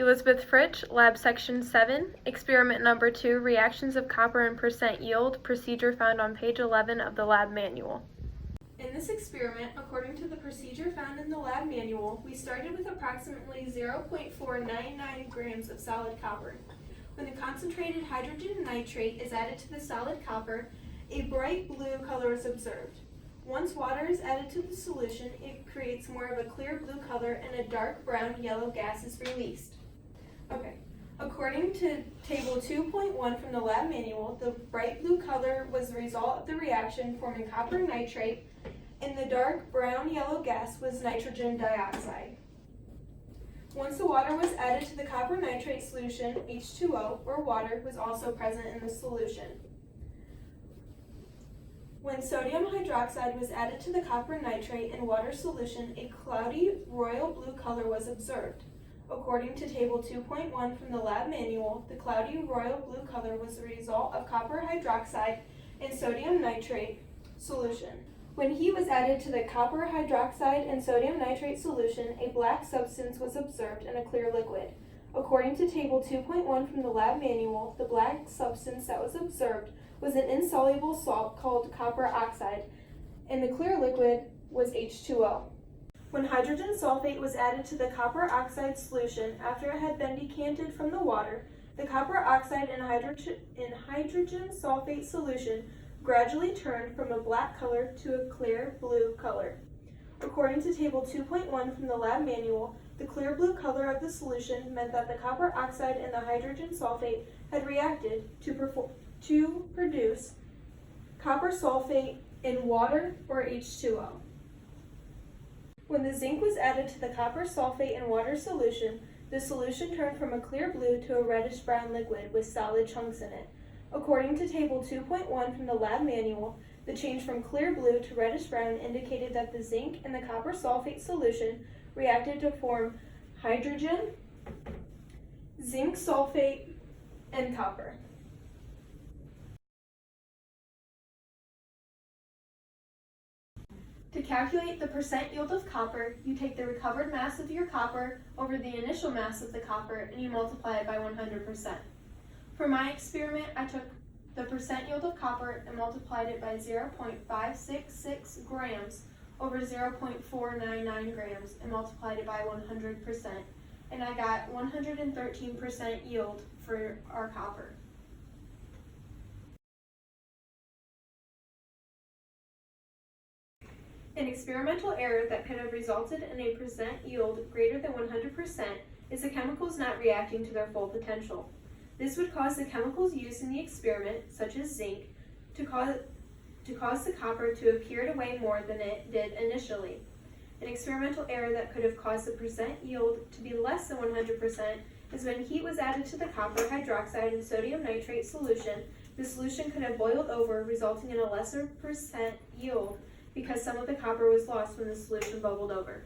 Elizabeth Fritsch, Lab Section 7, Experiment Number 2, Reactions of Copper and Percent Yield, procedure found on page 11 of the lab manual. In this experiment, according to the procedure found in the lab manual, we started with approximately 0.499 grams of solid copper. When the concentrated hydrogen nitrate is added to the solid copper, a bright blue color is observed. Once water is added to the solution, it creates more of a clear blue color and a dark brown yellow gas is released. According to table 2.1 from the lab manual, the bright blue color was the result of the reaction forming copper nitrate, and the dark brown yellow gas was nitrogen dioxide. Once the water was added to the copper nitrate solution, H2O, or water, was also present in the solution. When sodium hydroxide was added to the copper nitrate and water solution, a cloudy royal blue color was observed. According to table 2.1 from the lab manual, the cloudy royal blue color was the result of copper hydroxide and sodium nitrate solution. When heat was added to the copper hydroxide and sodium nitrate solution, a black substance was observed in a clear liquid. According to table 2.1 from the lab manual, the black substance that was observed was an insoluble salt called copper oxide, and the clear liquid was H2O. When hydrogen sulfate was added to the copper oxide solution after it had been decanted from the water, the copper oxide and hydrogen sulfate solution gradually turned from a black color to a clear blue color. According to table 2.1 from the lab manual, the clear blue color of the solution meant that the copper oxide and the hydrogen sulfate had reacted to produce copper sulfate in water, or H2O. When the zinc was added to the copper sulfate and water solution, the solution turned from a clear blue to a reddish-brown liquid with solid chunks in it. According to table 2.1 from the lab manual, the change from clear blue to reddish-brown indicated that the zinc and the copper sulfate solution reacted to form hydrogen, zinc sulfate, and copper. To calculate the percent yield of copper, you take the recovered mass of your copper over the initial mass of the copper and you multiply it by 100%. For my experiment, I took the percent yield of copper and multiplied it by 0.566 grams over 0.499 grams and multiplied it by 100%, and I got 113% yield for our copper. An experimental error that could have resulted in a percent yield greater than 100% is the chemicals not reacting to their full potential. This would cause the chemicals used in the experiment, such as zinc, to cause the copper to appear to weigh more than it did initially. An experimental error that could have caused the percent yield to be less than 100% is when heat was added to the copper hydroxide and sodium nitrate solution, the solution could have boiled over, resulting in a lesser percent yield because some of the copper was lost when the solution bubbled over.